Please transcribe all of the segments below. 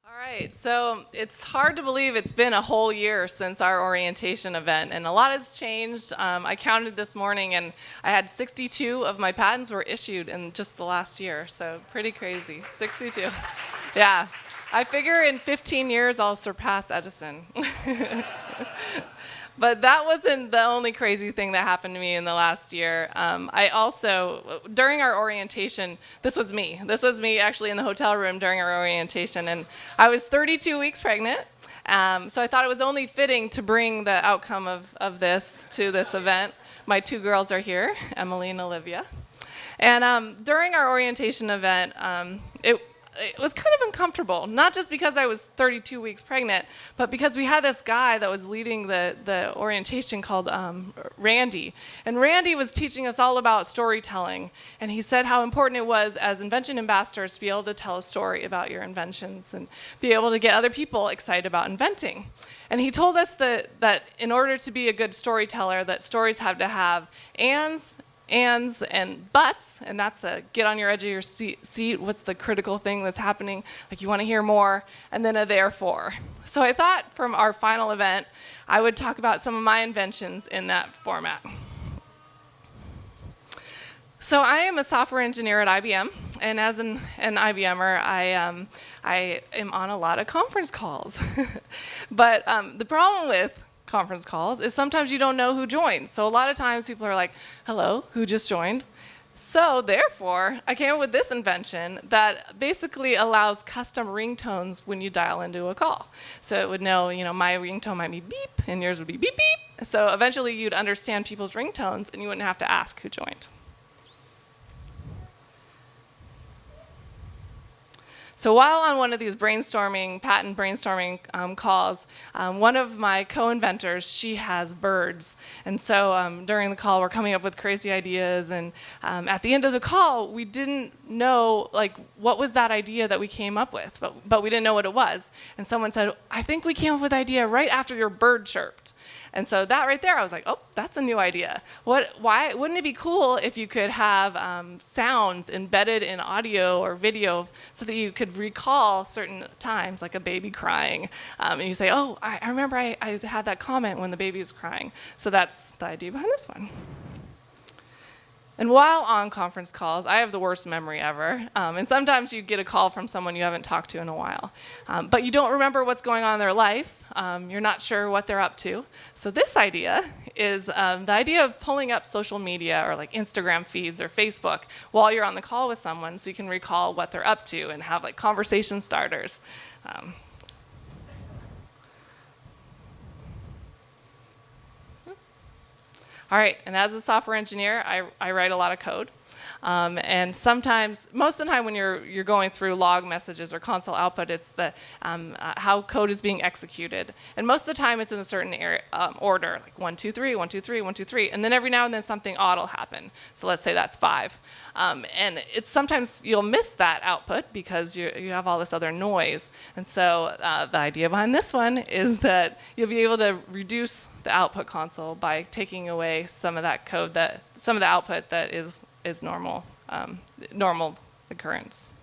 All right, so it's hard to believe it's been a whole year since our orientation event, and a lot has changed. I counted this morning, and I had 62 of my patents were issued in just the last year, so pretty crazy, 62. Yeah, I figure in 15 years I'll surpass Edison. But that wasn't the only crazy thing that happened to me in the last year. I also, during our orientation, this was me. This was me actually in the hotel room during our orientation. And I was 32 weeks pregnant. So I thought it was only fitting to bring the outcome of this to this event. My two girls are here, Emily and Olivia. And during our orientation event, it was kind of uncomfortable, not just because I was 32 weeks pregnant, but because we had this guy that was leading the orientation called Randy. And Randy was teaching us all about storytelling. And he said how important it was as invention ambassadors to be able to tell a story about your inventions and be able to get other people excited about inventing. And he told us that in order to be a good storyteller, that stories have to have ands and buts, and that's the get on your edge of your seat, what's the critical thing that's happening, like you want to hear more, and then a therefore. So I thought from our final event, I would talk about some of my inventions in that format. So I am a software engineer at IBM, and as an IBMer, I am on a lot of conference calls. But the problem with conference calls is sometimes you don't know who joined. So a lot of times people are like, hello, who just joined? So therefore, I came up with this invention that basically allows custom ringtones when you dial into a call. So it would know, my ringtone might be beep, and yours would be beep, beep. So eventually you'd understand people's ringtones, and you wouldn't have to ask who joined. So while on one of these patent brainstorming calls, one of my co-inventors, she has birds. And so during the call, we're coming up with crazy ideas. And at the end of the call, we didn't know, what was that idea that we came up with? But we didn't know what it was. And someone said, I think we came up with the idea right after your bird chirped. And so that right there, I was like, oh, that's a new idea. Why wouldn't it be cool if you could have sounds embedded in audio or video so that you could recall certain times, like a baby crying, and you say, oh, I remember I had that comment when the baby was crying. So that's the idea behind this one. And while on conference calls, I have the worst memory ever. And sometimes you get a call from someone you haven't talked to in a while. But you don't remember what's going on in their life. You're not sure what they're up to. So this idea is the idea of pulling up social media or like Instagram feeds or Facebook while you're on the call with someone so you can recall what they're up to and have like conversation starters. All right, and as a software engineer, I write a lot of code. And sometimes, most of the time when you're going through log messages or console output, it's how code is being executed. And most of the time it's in a certain order, like 1, 2, 3, 1, 2, 3, 1, 2, 3. And then every now and then something odd will happen. So let's say that's 5. And it's sometimes you'll miss that output because you have all this other noise. And so the idea behind this one is that you'll be able to reduce the output console by taking away some of that code, some of the output that is normal occurrence.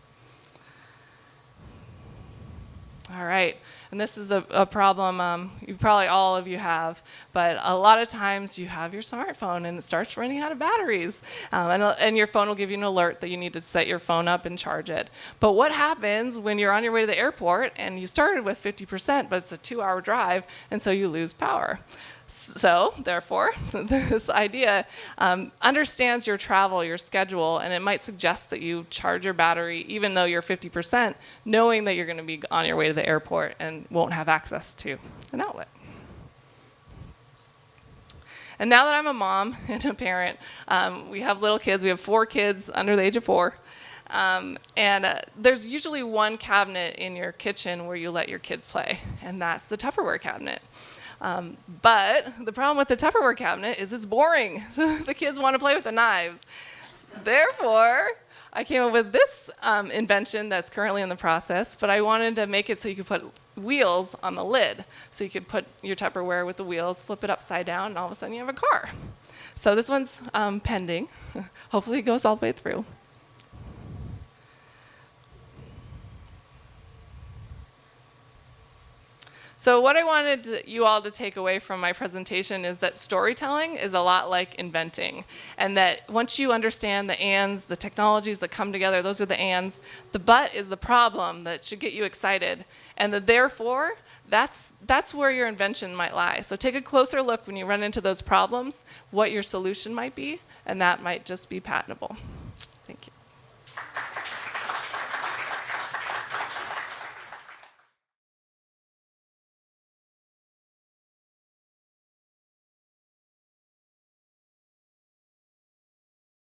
All right, and this is a problem you probably all of you have, but a lot of times you have your smartphone and it starts running out of batteries, and your phone will give you an alert that you need to set your phone up and charge it. But what happens when you're on your way to the airport and you started with 50%, but it's a 2-hour drive, and so you lose power? So, therefore, this idea understands your travel, your schedule, and it might suggest that you charge your battery even though you're 50%, knowing that you're going to be on your way to the airport and won't have access to an outlet. And now that I'm a mom and a parent, we have little kids. We have 4 kids under the age of 4. And there's usually one cabinet in your kitchen where you let your kids play, and that's the Tupperware cabinet. But the problem with the Tupperware cabinet is it's boring. The kids want to play with the knives. Therefore, I came up with this invention that's currently in the process, but I wanted to make it so you could put wheels on the lid. So you could put your Tupperware with the wheels, flip it upside down, and all of a sudden you have a car. So this one's pending. Hopefully it goes all the way through. So what I wanted you all to take away from my presentation is that storytelling is a lot like inventing. And that once you understand the ands, the technologies that come together, those are the ands. The but is the problem that should get you excited. And the therefore, that's where your invention might lie. So take a closer look when you run into those problems, what your solution might be, and that might just be patentable.